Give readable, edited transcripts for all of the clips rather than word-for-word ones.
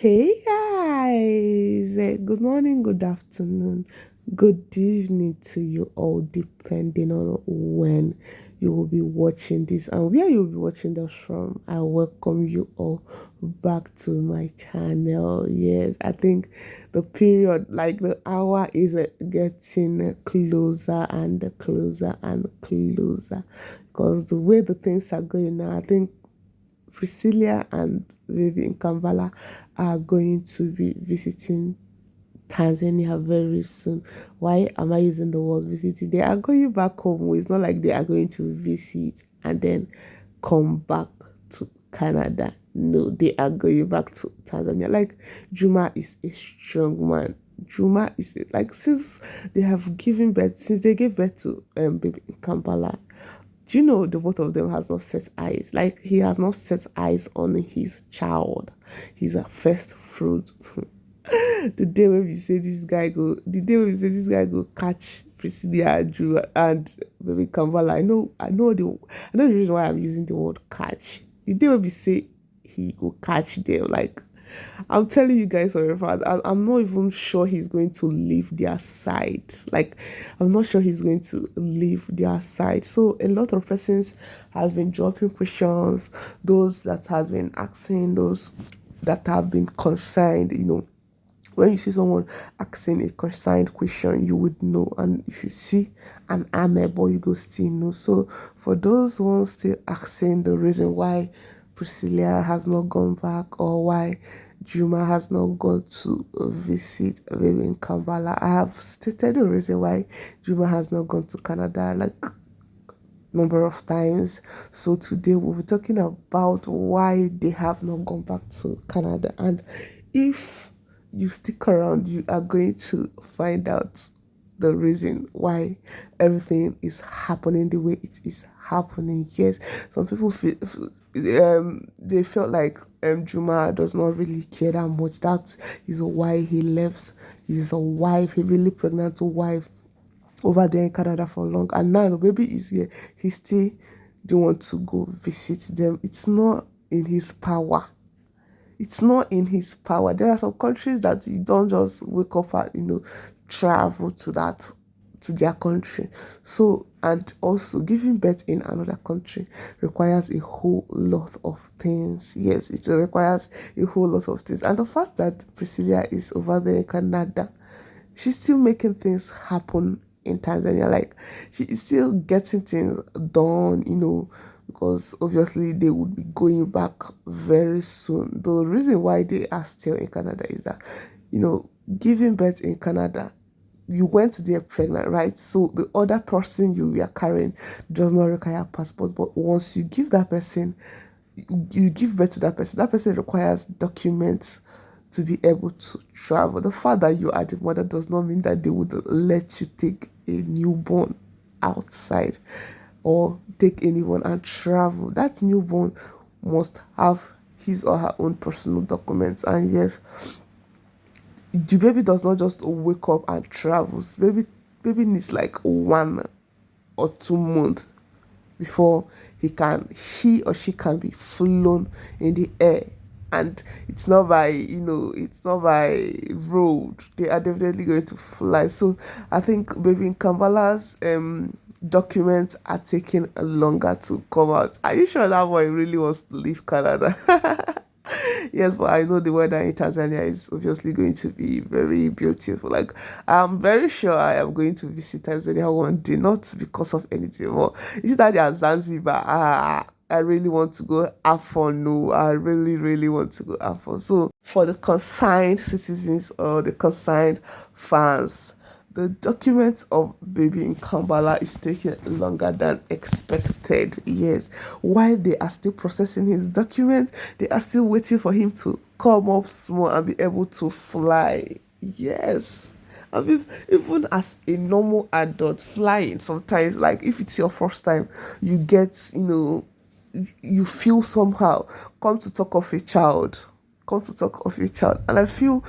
Hey guys, good morning, good afternoon, good evening to you all, depending on when you will be watching this and where you'll be watching this from. I welcome you all back to my channel. Yes, I think the period, like the hour, is getting closer and closer and closer because the way the things are going now, I think Priscilla and Baby in Kampala are going to be visiting Tanzania very soon. Why am I using the word visiting? They are going back home. It's not like they are going to visit and then come back to Canada. No, they are going back to Tanzania. Like Juma is a strong man. Juma is like since they gave birth to baby in Kampala. Do you know the both of them has not set eyes? Like he has not set eyes on his child. He's a first fruit. The day when we say this guy go catch Priscilla and baby Kampala. I know the reason why I'm using the word catch. The day when we say he will catch them, like I'm telling you guys for a fact, I'm not even sure he's going to leave their side. Like, I'm not sure he's going to leave their side. So a lot of persons has been dropping questions, those that has been asking, those that have been concerned, when you see someone asking a concerned question, you would know. And if you see an amebo, you go still know. So for those ones still asking the reason why Priscilla has not gone back or why Juma has not gone to visit baby in Kampala, I have stated the reason why Juma has not gone to Canada like number of times. So today we'll be talking about why they have not gone back to Canada, and if you stick around, you are going to find out the reason why everything is happening the way it is happening. Yes, some people feel they felt like Juma does not really care that much. That is why he left his wife, he really pregnant wife over there in Canada for long, and now the baby is here. He still don't want to go visit them. It's not in his power. It's not in his power. There are some countries that you don't just wake up and travel to their country. So, and also giving birth in another country requires a whole lot of things. Yes, it requires a whole lot of things. And the fact that Priscilla is over there in Canada, she's still making things happen in Tanzania. Like she is still getting things done, because obviously they would be going back very soon. The reason why they are still in Canada is that, giving birth in Canada, you went there pregnant, right? So the other person you were carrying does not require a passport. But once you give that person, you give birth to that person requires documents to be able to travel. The fact that you are the mother does not mean that they would let you take a newborn outside or take anyone and travel. That newborn must have his or her own personal documents. And yes, the baby does not just wake up and travels. Baby needs like 1 or 2 months before he or she can be flown in the air. And it's not by road. They are definitely going to fly. So I think baby in Kampala's documents are taking longer to come out. Are you sure that boy really wants to leave Canada? Yes, but I know the weather in Tanzania is obviously going to be very beautiful. Like, I'm very sure I am going to visit Tanzania one day, not because of anything, but it's that they are Zanzibar. I really want to go have fun. No, I really, really want to go have fun. So, for the consigned citizens or the consigned fans, the document of baby in Kampala is taking longer than expected. Yes, while they are still processing his documents, they are still waiting for him to come up small and be able to fly. Yes. I mean, even as a normal adult flying, sometimes, like if it's your first time, you get, you feel somehow. Come to talk of a child. And I feel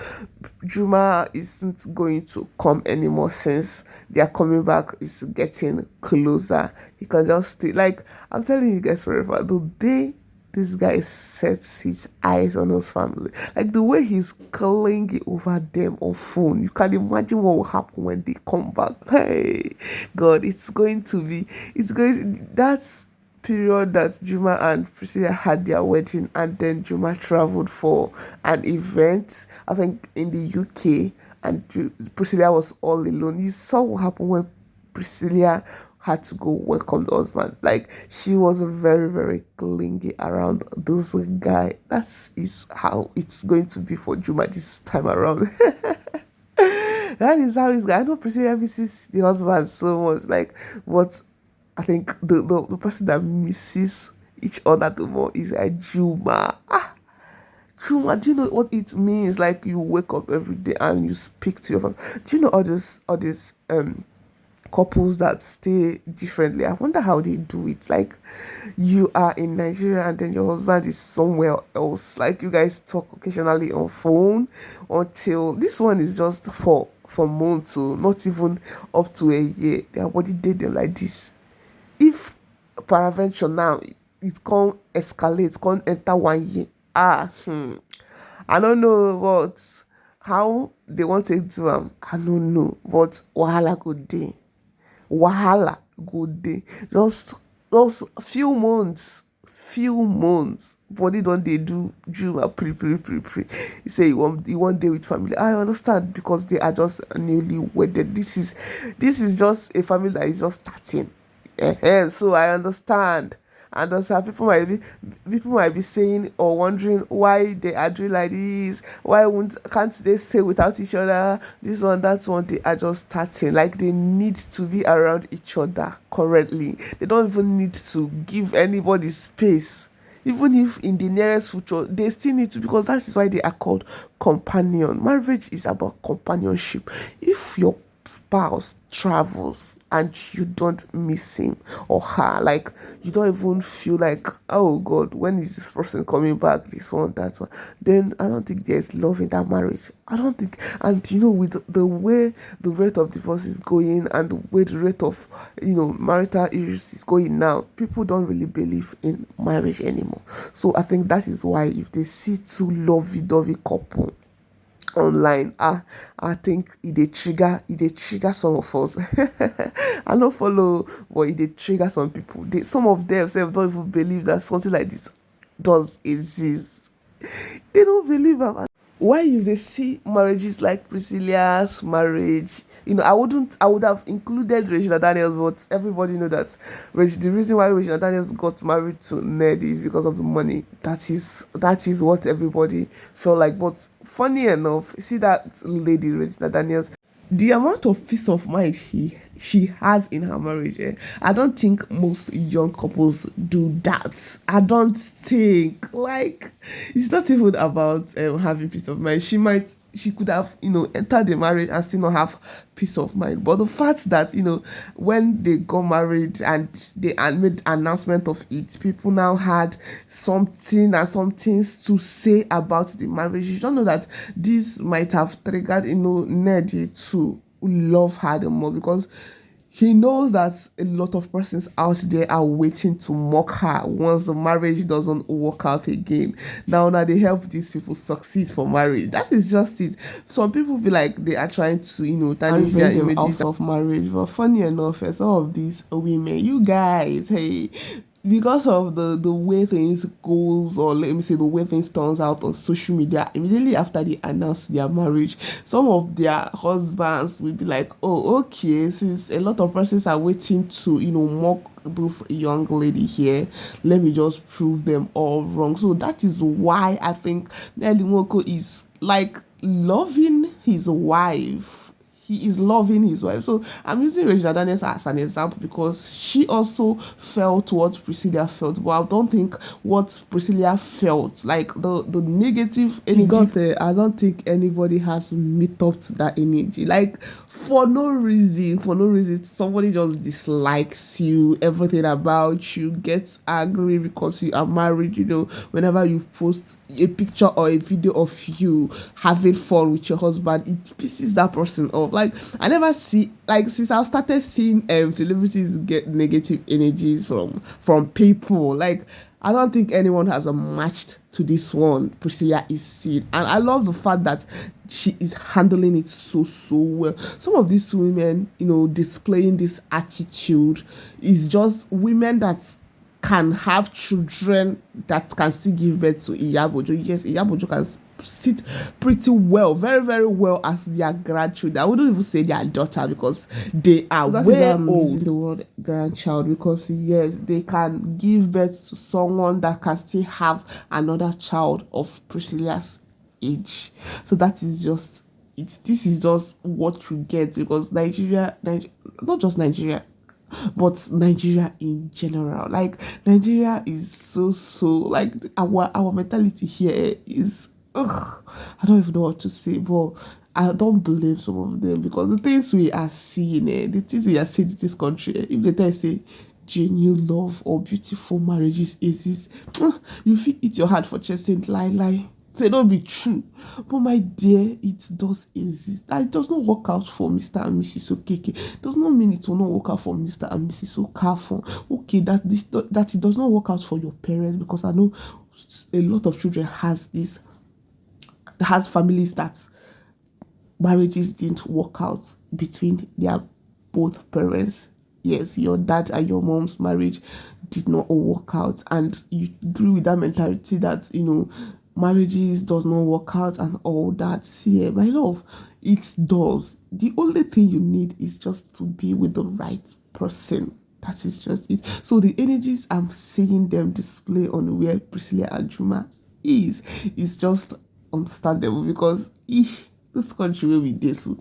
Juma isn't going to come anymore since their coming back is getting closer. He can just stay. Like, I'm telling you guys forever, the day this guy sets his eyes on his family. Like the way he's clinging over them on phone. You can imagine what will happen when they come back. Hey, God, that's period that Juma and Priscilla had their wedding, and then Juma traveled for an event, I think in the UK, and Priscilla was all alone. You saw what happened when Priscilla had to go welcome the husband. Like, she was very, very clingy around this guy. That is how it's going to be for Juma this time around. That is how it's going. I know Priscilla misses the husband so much. Like, what I think the person that misses each other the more is Juma. Juma, do you know what it means? Like, you wake up every day and you speak to your family. Do you know all these couples that stay differently? I wonder how they do it. Like, you are in Nigeria and then your husband is somewhere else. Like, you guys talk occasionally on phone until this one is just for months, so not even up to a year. They are already dating like this. If peradventure now it can't escalate, can't enter 1 year. I don't know what how they want to do them. I don't know, but wahala good day. Just few months. Body don't they do Juma pre. You say you want day with family. I understand, because they are just newly wedded. This is just a family that is just starting. So I understand. And also people might be saying or wondering why they are doing like this. Can't they stay without each other? This one, that one. They are just starting. Like, they need to be around each other currently. They don't even need to give anybody space. Even if in the nearest future, they still need to, because that is why they are called companion. Marriage is about companionship. If your spouse travels and you don't miss him or her, like, you don't even feel like, oh God, when is this person coming back, this one, that one, then I don't think there's love in that marriage. I don't think. And with the way the rate of divorce is going and the way the rate of marital issues is going now, people don't really believe in marriage anymore. So I think that is why if they see two lovey-dovey couple online, I think it trigger some of us. I don't follow, but it trigger some people. Some of them don't even believe that something like this does exist. They don't believe it. Why, if they see marriages like Priscilla's marriage, I would have included Regina Daniels, but everybody know that the reason why Regina Daniels got married to Ned is because of the money. That is what everybody felt like. But funny enough, see that lady Regina Daniels, the amount of peace of mind she has in her marriage, I don't think most young couples do that. I don't think, like, it's not even about having peace of mind. She could have entered the marriage and still not have peace of mind. But the fact that when they got married and they made announcement of it, people now had some things to say about the marriage. You don't know that this might have triggered Ned to love her the more, because he knows that a lot of persons out there are waiting to mock her once the marriage doesn't work out again. Now they help these people succeed for marriage. That is just it. Some people feel like they are trying to, tarnish their images of marriage. But funny enough, some of these women, you guys, hey, because of the way things goes, or let me say the way things turns out on social media, immediately after they announce their marriage, some of their husbands will be like, oh, okay, since a lot of persons are waiting to mock this young lady here, let me just prove them all wrong. So that is why I think nollywoodmovies is like loving his wife. He is loving his wife. So I'm using Regina Daniels as an example because she also felt what Priscilla felt. But I don't think what Priscilla felt, like the negative energy, I don't think anybody has to meet up to that energy. Like, for no reason, somebody just dislikes you, everything about you, gets angry because you are married. Whenever you post a picture or a video of you having fun with your husband, it pisses that person off. Like, I never see, like, since I started seeing celebrities get negative energies from people, like, I don't think anyone has a match to this one. Priscilla is seeing, and I love the fact that she is handling it so well. Some of these women, displaying this attitude is just women that can have children that can still give birth to Iyabojo. Yes, Iyabojo can sit pretty well, very, very well as their grandchildren. I wouldn't even say their daughter because they are way old. Using the word grandchild because yes, they can give birth to someone that can still have another child of Priscilla's age. So that is just it. This is just what you get because Nigeria, not just Nigeria, but Nigeria in general. Like Nigeria is so like our mentality here is I don't even know what to say, but I don't blame some of them because the things we are seeing, the things we are seeing in this country, if they tell say genuine love or beautiful marriages exist, you feel eat your heart for chest and lie. Say don't be true, but my dear, it does exist. That it does not work out for Mr. and Mrs. Okeke. Does not mean it will not work out for Mr. and Mrs. Okafor. Okay, that it does not work out for your parents because I know a lot of children has families that marriages didn't work out between their both parents. Yes, your dad and your mom's marriage did not work out, and you agree with that mentality that marriages does not work out and all that. Yeah, my love, it does. The only thing you need is just to be with the right person. That is just it. So the energies I'm seeing them display on where Priscilla and Juma is just understandable because this country where we did so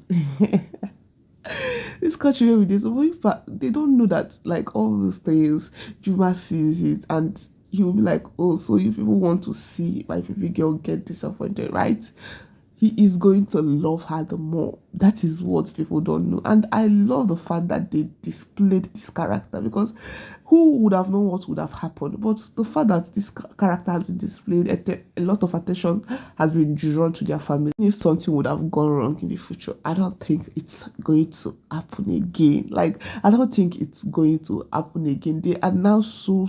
this country where we did so but they don't know that like all these things Juma sees it and he will be like, oh, so you people want to see my baby girl get disappointed, right? He is going to love her the more. That is what people don't know. And I love the fact that they displayed this character because who would have known what would have happened? But the fact that this character has been displayed, a lot of attention has been drawn to their family. If something would have gone wrong in the future, I don't think it's going to happen again. Like, I don't think it's going to happen again. They are now so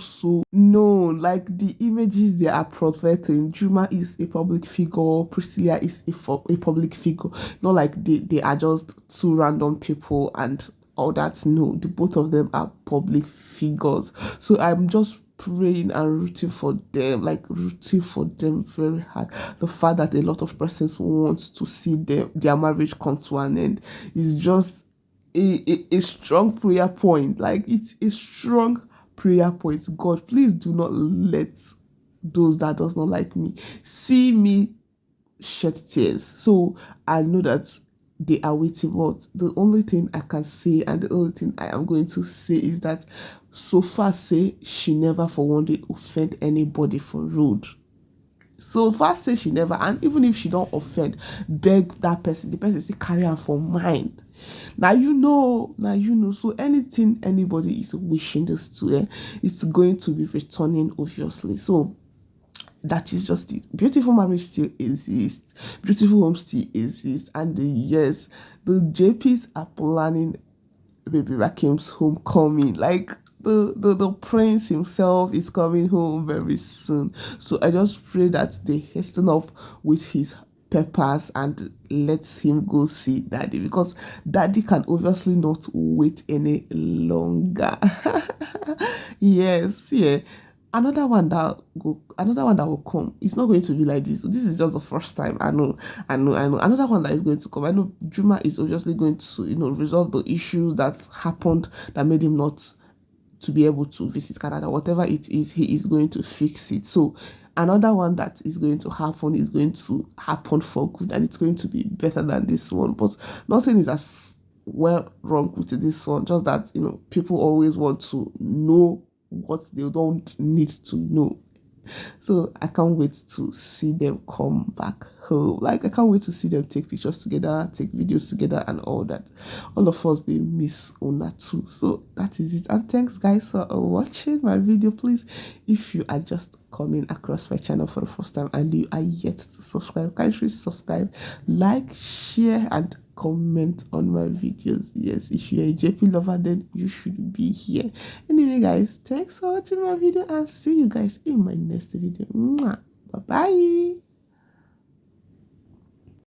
known. Like, the images they are projecting, Juma is a public figure, Priscilla is a public figure. Not like they are just two random people and all that. No, the both of them are public figures. So I'm just praying and rooting for them, very hard. The fact that a lot of persons want to see their marriage come to an end is just a strong prayer point. Like, it's a strong prayer point. God, please do not let those that does not like me see me shed tears. So I know that they are waiting, but the only thing I can say and the only thing I am going to say is that so far say she never for one day offend anybody for rude. So far say she never, and even if she don't offend, beg that person, the person say carry her for mind. Now you know. So anything anybody is wishing this to, it's going to be returning obviously. So that is just it. Beautiful marriage still exists. Beautiful home still exists. And yes, the JPs are planning baby Rakeem's homecoming. Like the prince himself is coming home very soon. So I just pray that they hasten up with his peppers and let him go see daddy, because daddy can obviously not wait any longer. Yes, yeah. Another one that will come. It's not going to be like this. So this is just the first time. I know. Another one that is going to come. I know Juma is obviously going to, resolve the issues that happened that made him not to be able to visit Canada. Whatever it is, he is going to fix it. So another one that is going to happen for good, and it's going to be better than this one. But nothing is as well wrong with this one. Just that, people always want to know what they don't need to know. So I can't wait to see them come back home. Like, I can't wait to see them take pictures together, take videos together and all that. All of us, they miss Ona too. So that is it. And thanks guys for watching my video. Please, if you are just coming across my channel for the first time and you are yet to subscribe, kindly subscribe, like, share, and comment on my videos. Yes, if you're a JP lover, then you should be here. Anyway, guys, thanks for watching my video and see you guys in my next video. Bye bye.